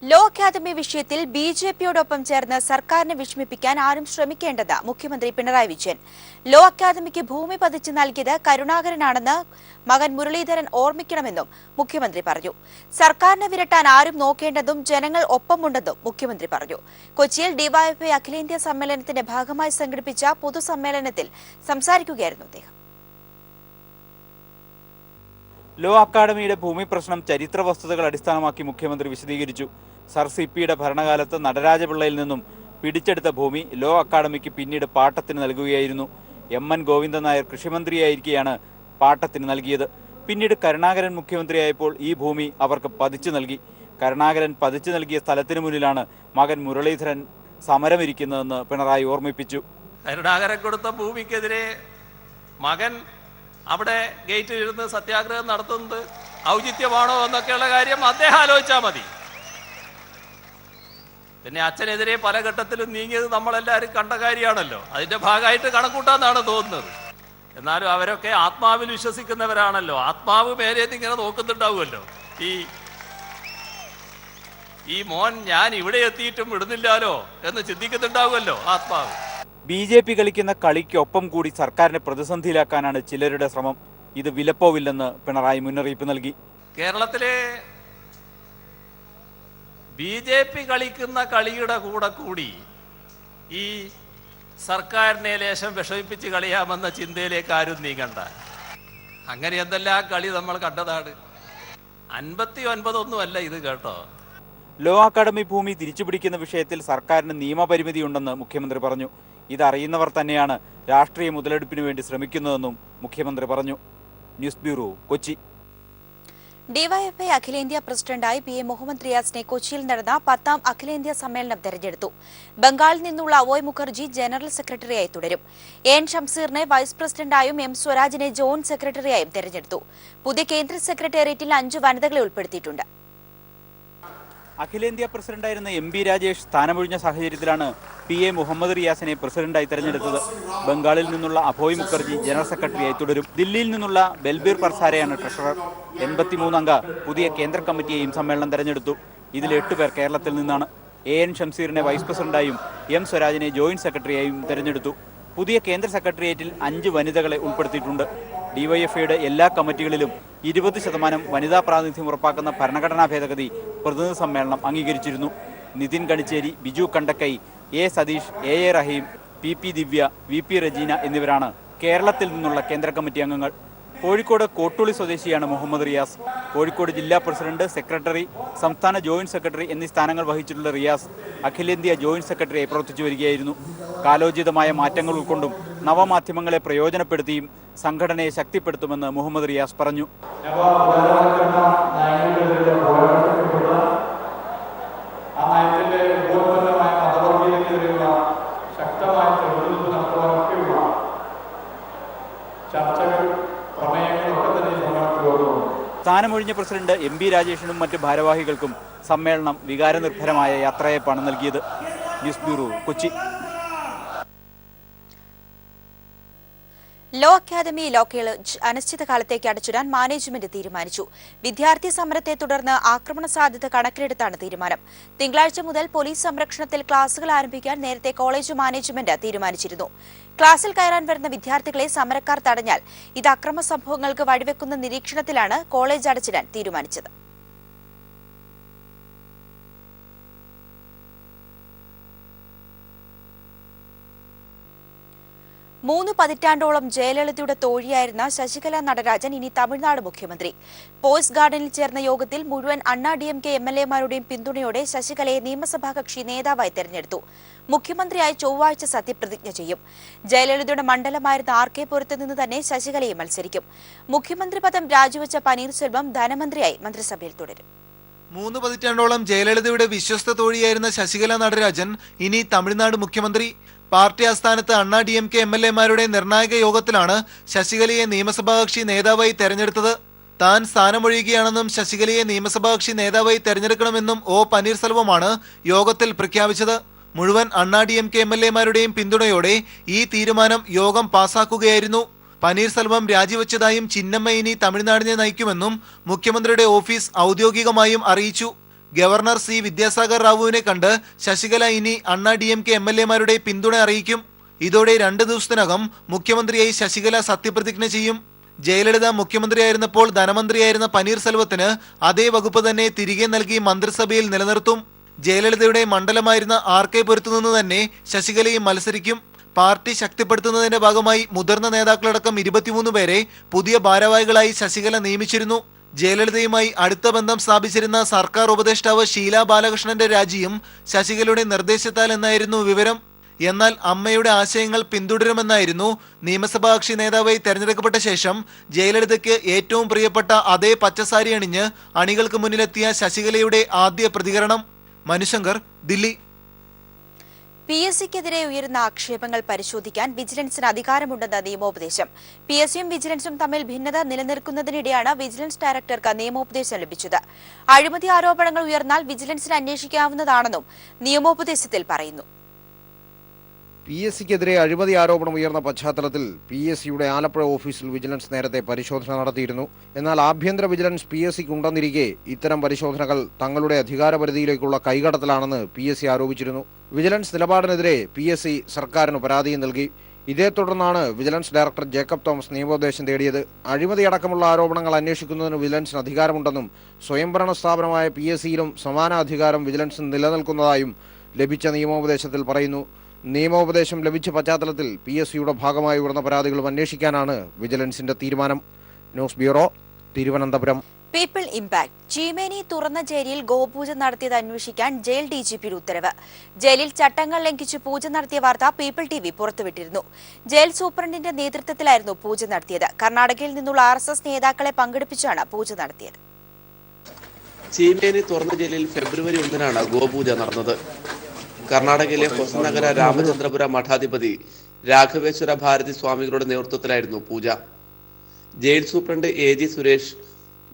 Law academy വിഷയത്തിൽ ബിജെപിയോടൊപ്പം ചേർന്ന് സർക്കാരിനെ വിഷമിപ്പിക്കാൻ ആരും ശ്രമിക്കേണ്ടത് മുഖ്യമന്ത്രി പിണറായി വിജയൻ. ലോ അക്കാദമിക്ക് ഭൂമി പതിച്ചു നൽകിയത് കരുണാകരനാണെന്ന് മകൻ മുരളീധരൻ ഓർമ്മിക്കണമെന്നും മുഖ്യമന്ത്രി പറഞ്ഞു. സർക്കാരിനെ വിരട്ടാൻ ആരും നോക്കേണ്ടതും ജനങ്ങൾ ഒപ്പമുണ്ടെന്നും മുഖ്യമന്ത്രി പറഞ്ഞു. കൊച്ചിയിൽ ഡിവൈഎഫ്ഐ അഖിലേന്ത്യാ സമ്മേളനത്തിന്റെ ഭാഗമായി സംഘടിപ്പിച്ച പൊതുസമ്മേളനത്തിൽ സംസാരിക്കുകയായിരുന്നു അദ്ദേഹം. ലോ അക്കാദമിയുടെ ഭൂമി പ്രശ്നം ചരിത്ര വസ്തുതകൾ അടിസ്ഥാനമാക്കി മുഖ്യമന്ത്രി വിശദീകരിച്ചു. സർ സിപിയുടെ ഭരണകാലത്ത് നടരാജപിള്ളയിൽ നിന്നും പിടിച്ചെടുത്ത ഭൂമി ലോ അക്കാദമിക്ക് പിന്നീട് പാട്ടത്തിന് നൽകുകയായിരുന്നു. എം.എൻ. ഗോവിന്ദൻ നായർ കൃഷിമന്ത്രിയായിരിക്കെയാണ് പാട്ടത്തിന് നൽകിയത്. പിന്നീട് കരുണാകരൻ മുഖ്യമന്ത്രിയായപ്പോൾ ഈ ഭൂമി അവർക്ക് പതിച്ചു നൽകി. കരുണാകരൻ പതിച്ചു നൽകിയ സ്ഥലത്തിനു മുന്നിലാണ് മകൻ മുരളീധരൻ സമരമിരിക്കുന്നതെന്ന് പിണറായി ഓർമ്മിപ്പിച്ചു. കരുണാകരൻ കൊടുത്ത ഭൂമിക്കെതിരെ മകൻ അവിടെ ഗേറ്റിൽ ഇരുന്ന് സത്യാഗ്രഹം നടത്തുന്നത് ഔചിത്യമാണോ എന്നൊക്കെയുള്ള കാര്യം അദ്ദേഹം ആലോചിച്ചാൽ മതി. പിന്നെ അച്ഛനെതിരെ പല ഘട്ടത്തിലും നീങ്ങിയത് നമ്മളെല്ലാവരും കണ്ട കാര്യമാണല്ലോ. അതിൻ്റെ ഭാഗമായിട്ട് കണക്കൂട്ടാന്നാണ് തോന്നുന്നത്. എന്നാലും അവരൊക്കെ ആത്മാവിൽ വിശ്വസിക്കുന്നവരാണല്ലോ. ആത്മാവ് മേലേന്ന് ഇങ്ങനെ നോക്കുന്നുണ്ടാവുമല്ലോ. ഈ മോൻ ഞാൻ ഇവിടെ എത്തിയിട്ടും വിടുന്നില്ലാലോ എന്ന് ചിന്തിക്കുന്നുണ്ടാവുമല്ലോ ആത്മാവ്. ബി.ജെ.പി. കളിക്കുന്ന കളിക്കൊപ്പം കൂടി സർക്കാരിനെ പ്രതിസന്ധിയിലാക്കാനാണ് ചിലരുടെ ശ്രമം. ഇത് വിലപ്പോവില്ലെന്ന് പിണറായി മുന്നറിയിപ്പ് നൽകി. കേരളത്തിലെ ബി.ജെ.പി. കളിക്കുന്ന കളിയുടെ കൂടെ കൂടി ഈ സർക്കാരിനെ ലേശം വിഷമിപ്പിച്ച് കളിയാമെന്ന ചിന്തയിലേക്ക് ആരും നീങ്ങണ്ട. അങ്ങനെ എന്തെല്ലാം കളി നമ്മൾ കണ്ടതാണ്. 59 ഒന്നുമല്ല ഇത് കേട്ടോ. ലോ അക്കാദമി ഭൂമി തിരിച്ചുപിടിക്കുന്ന വിഷയത്തിൽ സർക്കാരിന് നിയമപരിമിതിയുണ്ടെന്ന് മുഖ്യമന്ത്രി പറഞ്ഞു. ഇതറിയുന്നവർ തന്നെയാണ് രാഷ്ട്രീയ മുതലെടുപ്പിനു വേണ്ടി ശ്രമിക്കുന്നതെന്നും മുഖ്യമന്ത്രി പറഞ്ഞു. News bureau, Kochi. ഡിവൈഎഫ്ഐ അഖിലേന്ത്യാ പ്രസിഡന്റായി പി. എ. മുഹമ്മദ് റിയാസിനെ കൊച്ചിയിൽ നടന്ന 10ാം അഖിലേന്ത്യാ സമ്മേളനം തെരഞ്ഞെടുത്തു. ബംഗാളിൽ നിന്നുള്ള അവോയ് മുഖർജി ജനറൽ സെക്രട്ടറിയായി തുടരും. എൻ ഷംസീറിനെ വൈസ് പ്രസിഡന്റായും എം സ്വരാജിനെ ജോയിന്റ് സെക്രട്ടറിയായും തെരഞ്ഞെടുത്തു. പുതിയ കേന്ദ്ര സെക്രട്ടേറിയറ്റിൽ 5 വനിതകളെ ഉൾപ്പെടുത്തിയിട്ടുണ്ട്. അഖിലേന്ത്യാ പ്രസിഡന്റായിരുന്ന എം.ബി. രാജേഷ് സ്ഥാനമൊഴിഞ്ഞ സാഹചര്യത്തിലാണ് പി. എ. മുഹമ്മദ് റിയാസിനെ പ്രസിഡന്റായി തെരഞ്ഞെടുത്തത്. ബംഗാളിൽ നിന്നുള്ള അഭോയ് മുഖർജി ജനറൽ സെക്രട്ടറിയായി തുടരും. ദില്ലിയിൽ നിന്നുള്ള ബൽബീർ പർസാരെയാണ് ട്രഷറർ. 83 അംഗ പുതിയ കേന്ദ്ര കമ്മിറ്റിയെയും സമ്മേളനം തെരഞ്ഞെടുത്തു. ഇതിൽ 8 പേർ കേരളത്തിൽ നിന്നാണ്. എൻ ഷംസീറിനെ വൈസ് പ്രസിഡന്റായും എം സ്വരാജിനെ ജോയിന്റ് സെക്രട്ടറിയായും തെരഞ്ഞെടുത്തു. പുതിയ കേന്ദ്ര സെക്രട്ടേറിയറ്റിൽ 5 വനിതകളെ ഉൾപ്പെടുത്തിയിട്ടുണ്ട്. ഡിവൈഎഫ്ഐയുടെ എല്ലാ കമ്മിറ്റികളിലും 20% വനിതാ പ്രാതിനിധ്യം ഉറപ്പാക്കുന്ന ഭരണഘടനാ ഭേദഗതി പ്രതിനിധി സമ്മേളനം അംഗീകരിച്ചിരുന്നു. Nitin Kanichery, Biju Kandakkai, A Satheesh, A Raheem, P Divya, V Rajeena എന്നിവരാണ് കേരളത്തിൽ നിന്നുള്ള കേന്ദ്ര കമ്മിറ്റി അംഗങ്ങൾ. കോഴിക്കോട് കോട്ടുളി സ്വദേശിയാണ് മുഹമ്മദ് റിയാസ്. കോഴിക്കോട് ജില്ലാ പ്രസിഡന്റ്, സെക്രട്ടറി, സംസ്ഥാന ജോയിന്റ് സെക്രട്ടറി എന്നീ സ്ഥാനങ്ങൾ വഹിച്ചിട്ടുള്ള റിയാസ് അഖിലേന്ത്യാ ജോയിന്റ് സെക്രട്ടറിയായി പ്രവർത്തിച്ചു വരികയായിരുന്നു. കാലോചിതമായ മാറ്റങ്ങൾ ഉൾക്കൊണ്ടും നവമാധ്യമങ്ങളെ പ്രയോജനപ്പെടുത്തിയും സംഘടനയെ ശക്തിപ്പെടുത്തുമെന്ന് മുഹമ്മദ് റിയാസ് പറഞ്ഞു. സ്ഥാനമൊഴിഞ്ഞ പ്രസിഡന്റ് എം.ബി. രാജേഷിനും മറ്റ് ഭാരവാഹികൾക്കും സമ്മേളനം വികാരനിർഭരമായ യാത്രയയപ്പാണ് നൽകിയത്. News bureau, Kochi. Law academy law college അനിശ്ചിതകാലത്തേക്ക് അടച്ചിടാൻ മാനേജ്മെന്റ് തീരുമാനിച്ചു. വിദ്യാർത്ഥി സമരത്തെ തുടർന്ന് ആക്രമണ സാധ്യത കണക്കിലെടുത്താണ് തീരുമാനം. തിങ്കളാഴ്ച മുതൽ പോലീസ് സംരക്ഷണത്തിൽ ക്ലാസുകൾ ആരംഭിക്കാൻ നേരത്തെ കോളേജ് മാനേജ്മെന്റ് തീരുമാനിച്ചിരുന്നു. ക്ലാസിൽ കയറാൻ വരുന്ന വിദ്യാർത്ഥികളെ സമരക്കാർ തടഞ്ഞാൽ ഇത് അക്രമ സംഭവങ്ങൾക്ക് വഴിവെക്കുന്ന നിരീക്ഷണത്തിലാണ് കോളേജ് അടച്ചിടാൻ തീരുമാനിച്ചത്. 3 പതിറ്റാണ്ടോളം ജയലളിതയുടെ തോഴിയായിരുന്ന ശശികല നടരാജൻ ഇനി തമിഴ്നാട് മുഖ്യമന്ത്രി. പോയ്സ് ഗാർഡനിൽ ചേർന്ന യോഗത്തിൽ മുഴുവൻ അണ്ണാ DMK MLA-മാരുടെയും പിന്തുണയോടെ ശശികലയെ നിയമസഭാ കക്ഷി നേതാവായി തെരഞ്ഞെടുത്തു. മുഖ്യമന്ത്രിയായി ചൊവ്വാഴ്ച സത്യപ്രതിജ്ഞ ചെയ്യും. ജയലളിതയുടെ മണ്ഡലമായിരുന്ന RK പുരത്ത് നിന്ന് തന്നെ ശശികലയെ മത്സരിക്കും. മുഖ്യമന്ത്രി പദം രാജിവെച്ച പനീർസെൽവം ധനമന്ത്രിയായി മന്ത്രിസഭയിൽ തുടരും. 3 പതിറ്റാണ്ടോളം ജയലളിതയുടെ വിശ്വസ്ത തോഴിയായിരുന്ന ശശികല നടരാജൻ ഇനി തമിഴ്നാട് മുഖ്യമന്ത്രി. പാർട്ടി ആസ്ഥാനത്ത് അണ്ണാ DMK MLA-മാരുടെ നിർണായക യോഗത്തിലാണ് ശശികലയെ നിയമസഭാ കക്ഷി നേതാവായി തെരഞ്ഞെടുത്തത്. താൻ സ്ഥാനമൊഴിയുകയാണെന്നും ശശികലയെ നിയമസഭാ കക്ഷി നേതാവായി തെരഞ്ഞെടുക്കണമെന്നും ഒ പനീർസെൽവമാണ് യോഗത്തിൽ പ്രഖ്യാപിച്ചത്. മുഴുവൻ അണ്ണാ DMK MLA-മാരുടെയും പിന്തുണയോടെ ഈ തീരുമാനം യോഗം പാസാക്കുകയായിരുന്നു. പനീർസെൽവം രാജിവെച്ചതായും ചിന്നമ്മ ഇനി തമിഴ്നാടിനെ നയിക്കുമെന്നും മുഖ്യമന്ത്രിയുടെ ഓഫീസ് ഔദ്യോഗികമായും അറിയിച്ചു. ഗവർണർ സി വിദ്യാസാഗർ റാവുവിനെ കണ്ട് ശശികല ഇനി അണ്ണാ DMK MLA-മാരുടെ പിന്തുണ അറിയിക്കും. ഇതോടെ 2 ദിവസത്തിനകം മുഖ്യമന്ത്രിയായി ശശികല സത്യപ്രതിജ്ഞ ചെയ്യും. ജയലളിത മുഖ്യമന്ത്രിയായിരുന്നപ്പോൾ ധനമന്ത്രിയായിരുന്ന പനീർസെൽവത്തിന് അതേ വകുപ്പ് തന്നെ തിരികെ നൽകി മന്ത്രിസഭയിൽ നിലനിർത്തും. ജയലളിതയുടെ മണ്ഡലമായിരുന്ന RK പുരത്തുനിന്ന് തന്നെ ശശികലയും മത്സരിക്കും. പാർട്ടി ശക്തിപ്പെടുത്തുന്നതിന്റെ ഭാഗമായി മുതിർന്ന നേതാക്കളടക്കം 23 പേരെ പുതിയ ഭാരവാഹികളായി ശശികല നിയമിച്ചിരുന്നു. ജയലളിതയുമായി അടുത്ത ബന്ധം സ്ഥാപിച്ചിരുന്ന സർക്കാർ ഉപദേഷ്ടാവ് ഷീല ബാലകൃഷ്ണന്റെ രാജിയും ശശികലയുടെ നിർദ്ദേശത്താൽ എന്നായിരുന്നു വിവരം. എന്നാൽ അമ്മയുടെ ആശയങ്ങൾ പിന്തുടരുമെന്നായിരുന്നു നിയമസഭാ കക്ഷി നേതാവായി തെരഞ്ഞെടുക്കപ്പെട്ട ശേഷം ജയലളിതയ്ക്ക് ഏറ്റവും പ്രിയപ്പെട്ട അതേ പച്ചസാരി അണിഞ്ഞ് അണികൾക്ക് മുന്നിലെത്തിയ ശശികലയുടെ ആദ്യ പ്രതികരണം. മനുശങ്കർ, ദില്ലി. PSCക്കെതിരെ ഉയരുന്ന ആക്ഷേപങ്ങൾ പരിശോധിക്കാൻ വിജിലൻസിന് അധികാരമുണ്ടെന്ന നിയമോപദേശം. PSCയും വിജിലൻസും തമ്മിൽ ഭിന്നത നിലനിൽക്കുന്നതിനിടെയാണ് വിജിലൻസ് ഡയറക്ടർക്ക് നിയമോപദേശം ലഭിച്ചത്. അഴിമതി ആരോപണങ്ങൾ ഉയർന്നാൽ വിജിലൻസിന് അന്വേഷിക്കാവുന്നതാണെന്നും നിയമോപദേശത്തിൽ പറയുന്നു. PSCക്കെതിരെ അഴിമതി ആരോപണം ഉയർന്ന പശ്ചാത്തലത്തിൽ PSCയുടെ ആലപ്പുഴ ഓഫീസിൽ വിജിലൻസ് നേരത്തെ പരിശോധന നടത്തിയിരുന്നു. എന്നാൽ ആഭ്യന്തര വിജിലൻസ് PSCക്ക് ഉണ്ടെന്നിരിക്കെ ഇത്തരം പരിശോധനകൾ തങ്ങളുടെ അധികാരപരിധിയിലേക്കുള്ള കൈകടത്തലാണെന്ന് PSC ആരോപിച്ചിരുന്നു. വിജിലൻസ് നിലപാടിനെതിരെ PSC സർക്കാരിന് പരാതിയും നൽകി. ഇതേ തുടർന്നാണ് വിജിലൻസ് ഡയറക്ടർ ജേക്കബ് തോമസ് നിയമോപദേശം തേടിയത്. അഴിമതിയടക്കമുള്ള ആരോപണങ്ങൾ അന്വേഷിക്കുന്നതിന് വിജിലൻസിന് അധികാരമുണ്ടെന്നും സ്വയംഭരണ സ്ഥാപനമായ PSCയിലും സമാന അധികാരം വിജിലൻസിന് നിലനിൽക്കുന്നതായും ലഭിച്ച നിയമോപദേശത്തിൽ പറയുന്നു. നിയമോപദേശം ലഭിച്ച പശ്ചാത്തലത്തിൽ PSCയുടെ ഭാഗമായി ഉയർന്ന പരാതികളും അന്വേഷിക്കാനാണ് വിജിലൻസിന്റെ തീരുമാനം. News bureau, Thiruvananthapuram. People impact. Cheemeni തുറന്ന ജയിലിൽ ഗോപൂജ നടത്തിയത് അന്വേഷിക്കാൻ ജയിൽ DGPയുടെ ഉത്തരവ്. ജയിലിൽ ചട്ടങ്ങൾ ലംഘിച്ച് പൂജ നടത്തിയ വാർത്ത പീപ്പിൾ TV പുറത്തുവിട്ടിരുന്നു. ജയിൽ സൂപ്രണ്ടിന്റെ നേതൃത്വത്തിലായിരുന്നു പൂജ നടത്തിയത്. കർണാടകയിൽ നിന്നുള്ള RSS നേതാക്കളെ പങ്കെടുപ്പിച്ചാണ് പൂജ നടത്തിയത്. ചീമേനി തുറന്ന ജയിലിൽ ഫെബ്രുവരി 1-നാണ് ഗോപൂജ നടന്നത്. കർണാടകയിലെ ഹൊസനഗര രാമചന്ദ്രപുര മഠാധിപതി രാഘവേശ്വര ഭാരതി സ്വാമികളുടെ നേതൃത്വത്തിലായിരുന്നു പൂജ. Jail superintendent AG Suresh,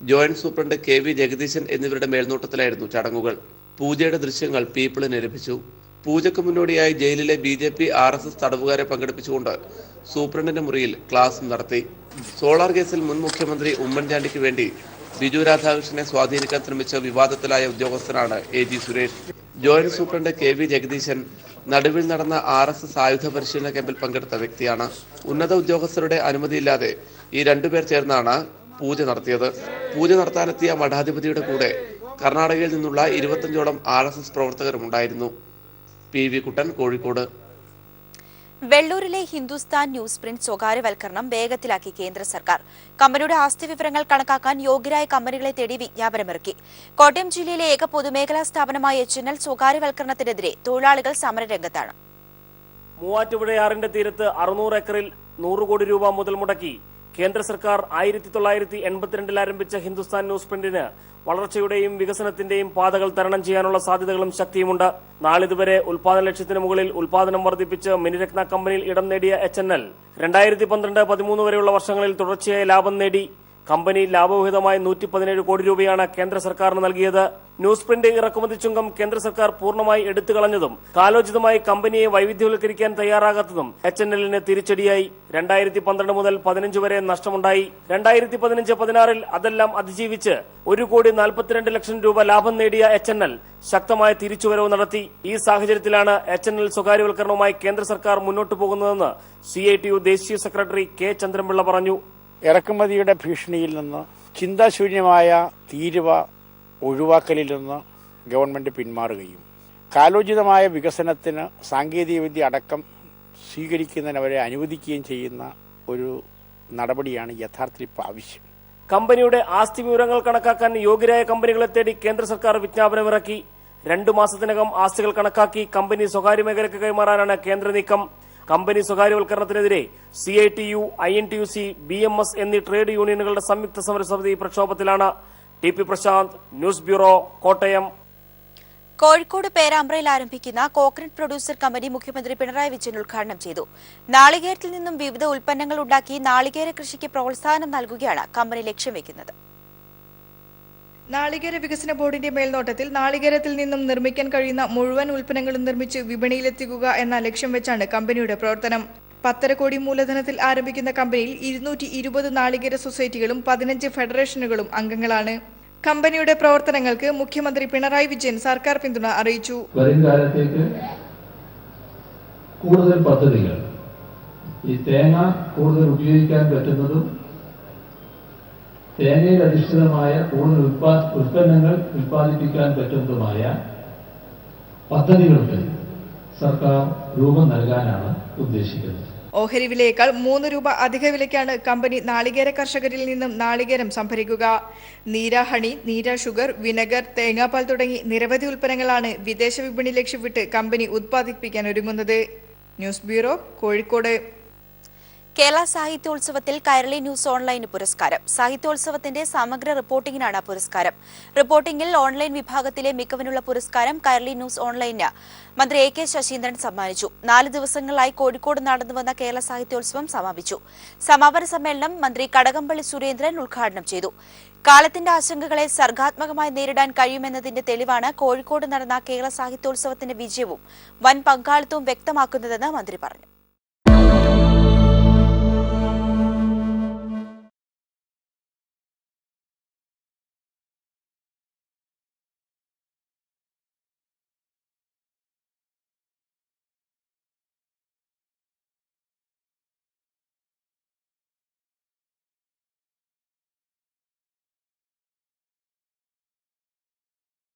joint superintendent KV Jagadeesan എന്നിവരുടെ മേൽനോട്ടത്തിലായിരുന്നു ചടങ്ങുകൾ. പൂജയുടെ ദൃശ്യങ്ങൾ പീപ്പിളിന് ലഭിച്ചു. പൂജയ്ക്ക് മുന്നോടിയായി ജയിലിലെ BJP RSS തടവുകാരെ പങ്കെടുപ്പിച്ചുകൊണ്ട് സൂപ്രണ്ടിന്റെ മുറിയിൽ ക്ലാസും നടത്തി. സോളാർ കേസിൽ മുൻ മുഖ്യമന്ത്രി ഉമ്മൻചാണ്ടിക്ക് വേണ്ടി ബിജു രാധാകൃഷ്ണനെ സ്വാധീനിക്കാൻ ശ്രമിച്ച വിവാദത്തിലായ ഉദ്യോഗസ്ഥനാണ് AG Suresh. Joint superintendent KV ജഗദീശൻ നടുവിൽ നടന്ന RSS ആയുധ പരിശീലന ക്യാമ്പിൽ പങ്കെടുത്ത വ്യക്തിയാണ്. ഉന്നത ഉദ്യോഗസ്ഥരുടെ അനുമതിയില്ലാതെ ഈ 2 പേർ ചേർന്നാണ് പൂജ നടത്തിയത്. പൂജ നടത്താനെത്തിയ മഠാധിപതിയുടെ കൂടെ കർണാടകയിൽ നിന്നുള്ള 25ഓളം RSS പ്രവർത്തകരും ഉണ്ടായിരുന്നു. PV കുട്ടൻ, കോഴിക്കോട്. വെള്ളൂരിലെ ഹിന്ദുസ്ഥാൻ ന്യൂസ് പ്രിന്റ് സ്വകാര്യവൽക്കരണം വേഗത്തിലാക്കി കേന്ദ്ര സർക്കാർ. കമ്പനിയുടെ ആസ്തി വിവരങ്ങൾ കണക്കാക്കാൻ യോഗ്യരായ കമ്പനികളെ തേടി വിജ്ഞാപനമിറക്കി. കോട്ടയം ജില്ലയിലെ ഏക പൊതുമേഖലാ സ്ഥാപനമായ HNL സ്വകാര്യവൽക്കരണത്തിനെതിരെ തൊഴിലാളികൾ സമരരംഗത്താണ്. മൂവാറ്റുപുഴയാറിന്റെ തീരത്ത് 600 ഏക്കറിൽ 100 കോടി രൂപ മുതൽ മുടക്കി കേന്ദ്ര സർക്കാർ 1982-ൽ ആരംഭിച്ച ഹിന്ദുസ്ഥാൻ ന്യൂസ് പ്രിന്റിന് വളർച്ചയുടെയും വികസനത്തിന്റെയും പാതകൾ തരണം ചെയ്യാനുള്ള സാധ്യതകളും ശക്തിയുമുണ്ട്. നാളിതുവരെ ഉൽപാദന ലക്ഷ്യത്തിന് മുകളിൽ ഉൽപാദനം വർദ്ധിപ്പിച്ച് മിനിരത്ന കമ്പനിയിൽ ഇടം നേടിയ HNL 2012-13 വരെയുള്ള വർഷങ്ങളിൽ തുടർച്ചയായി ലാഭം നേടി. കമ്പനി ലാഭവിഹിതമായി 117 കോടി രൂപയാണ് കേന്ദ്ര സർക്കാരിന് നൽകിയത്. ന്യൂസ് പ്രിന്റ് ഇറക്കുമതി ചുങ്കം കേന്ദ്ര സർക്കാർ പൂർണ്ണമായി എടുത്തുകളഞ്ഞതും കാലോചിതമായി കമ്പനിയെ വൈവിധ്യവൽക്കരിക്കാൻ തയ്യാറാകാത്തതും HNL-ന് തിരിച്ചടിയായി. 2012 മുതൽ 15 വരെ നഷ്ടമുണ്ടായി. 2015-16-ൽ അതെല്ലാം അതിജീവിച്ച് 1,42 ലക്ഷം രൂപ ലാഭം നേടിയ HNL ശക്തമായ തിരിച്ചുവരവ് നടത്തി. ഈ സാഹചര്യത്തിലാണ് HNL സ്വകാര്യവൽക്കരണവുമായി കേന്ദ്ര സർക്കാർ മുന്നോട്ടു പോകുന്നതെന്ന് CITU ദേശീയ സെക്രട്ടറി K ചന്ദ്രൻപിള്ള പറഞ്ഞു. ഇറക്കുമതിയുടെ ഭീഷണിയിൽ നിന്ന് ചിന്താശൂന്യമായ തീരുവ ഒഴിവാക്കലിൽ നിന്ന് ഗവൺമെൻറ് പിന്മാറുകയും കാലോചിതമായ വികസനത്തിന് സാങ്കേതികവിദ്യ അടക്കം സ്വീകരിക്കുന്നതിന് അവരെ അനുവദിക്കുകയും ചെയ്യുന്ന ഒരു നടപടിയാണ് യഥാർത്ഥത്തിൽ ഇപ്പോൾ ആവശ്യം. കമ്പനിയുടെ ആസ്തി വിവരങ്ങൾ കണക്കാക്കാൻ യോഗ്യരായ കമ്പനികളെ തേടി കേന്ദ്ര സർക്കാർ വിജ്ഞാപനമിറക്കി. 2 മാസത്തിനകം ആസ്തികൾ കണക്കാക്കി കമ്പനി സ്വകാര്യ മേഖലയ്ക്ക് കൈമാറാനാണ് കേന്ദ്ര നീക്കം. കമ്പനി സ്വകാര്യവൽക്കരണത്തിനെതിരെ CITU, INTUC, BMS എന്നീ ട്രേഡ് യൂണിയനുകളുടെ സംയുക്ത സമരസമിതി പ്രക്ഷോഭത്തിലാണ്. TP Prasanth, news bureau, Kottayam. Kozhikode പേരാമ്പ്രയിൽ ആരംഭിക്കുന്ന കോക്കനട്ട് പ്രൊഡ്യൂസർ കമ്പനി മുഖ്യമന്ത്രി പിണറായി വിജയൻ ഉദ്ഘാടനം ചെയ്തു. നാളികേരത്തിൽ നിന്നും വിവിധ ഉൽപ്പന്നങ്ങൾ ഉണ്ടാക്കി നാളികേര കൃഷിക്ക് പ്രോത്സാഹനം നൽകുകയാണ് കമ്പനി ലക്ഷ്യം വെക്കുന്നത്. നാളികേര വികസന ബോർഡിന്റെ മേൽനോട്ടത്തിൽ നാളികേരത്തിൽ നിന്നും നിർമ്മിക്കാൻ കഴിയുന്ന മുഴുവൻ ഉൽപ്പന്നങ്ങളും നിർമ്മിച്ച് വിപണിയിലെത്തിക്കുക എന്ന ലക്ഷ്യം വെച്ചാണ് കമ്പനിയുടെ പ്രവർത്തനം. 10 കോടി മൂലധനത്തിൽ ആരംഭിക്കുന്ന കമ്പനിയിൽ 220 നാളികേര സൊസൈറ്റികളും 15 ഫെഡറേഷനുകളും അംഗങ്ങളാണ്. കമ്പനിയുടെ പ്രവർത്തനങ്ങൾക്ക് മുഖ്യമന്ത്രി പിണറായി വിജയൻ സർക്കാർ പിന്തുണ അറിയിച്ചു. വരും കാലത്തേക്ക് കൂടുതൽ പദ്ധതികൾ ഈ തേങ്ങ കൂടുതൽ ഉപയോഗിക്കാൻ പറ്റുന്നതും തേങ്ങയിൽ അധിഷ്ഠിതമായ കൂടുതൽ ഉൽപ്പന്നങ്ങൾ ഉൽപ്പാദിപ്പിക്കാൻ പറ്റുന്നതുമായ പദ്ധതികൾക്ക് സർക്കാർ രൂപം നൽകാനാണ് ഉദ്ദേശിക്കുന്നത്. ഓഹരി വിലയേക്കാൾ 3 രൂപ അധിക വിലയ്ക്കാണ് കമ്പനി നാളികേര കർഷകരിൽ നിന്നും നാളികേരം സംഭരിക്കുക. നീര ഹണി, നീര ഷുഗർ, വിനെഗർ, തേങ്ങാപ്പാൽ തുടങ്ങി നിരവധി ഉൽപ്പന്നങ്ങളാണ് വിദേശ വിപണി ലക്ഷ്യമിട്ട് കമ്പനി ഉത്പാദിപ്പിക്കാൻ ഒരുങ്ങുന്നത്. News bureau, Kozhikode. കേരള സാഹിത്യോത്സവത്തിൽ കൈരളി ന്യൂസ് ഓൺലൈന് പുരസ്കാരം. സാഹിത്യോത്സവത്തിന്റെ സമഗ്ര റിപ്പോർട്ടിംഗിനാണ് പുരസ്കാരം. റിപ്പോർട്ടിംഗിൽ ഓൺലൈൻ വിഭാഗത്തിലെ മികവിനുള്ള പുരസ്കാരം കൈരളി ന്യൂസ് ഓൺലൈന് മന്ത്രി AK ശശീന്ദ്രൻ സമ്മാനിച്ചു. 4 ദിവസങ്ങളിലായി കോഴിക്കോട് നടന്നുവന്ന കേരള സാഹിത്യോത്സവം സമാപിച്ചു. സമാപന സമ്മേളനം മന്ത്രി കടകംപള്ളി സുരേന്ദ്രൻ ഉദ്ഘാടനം ചെയ്തു. കാലത്തിന്റെ ആശങ്കകളെ സർഗാത്മകമായി നേരിടാൻ കഴിയുമെന്നതിന്റെ തെളിവാണ് കോഴിക്കോട് നടന്ന കേരള സാഹിത്യോത്സവത്തിന്റെ വിജയവും വൻ പങ്കാളിത്തവും വ്യക്തമാക്കുന്നതെന്ന് മന്ത്രി പറഞ്ഞു.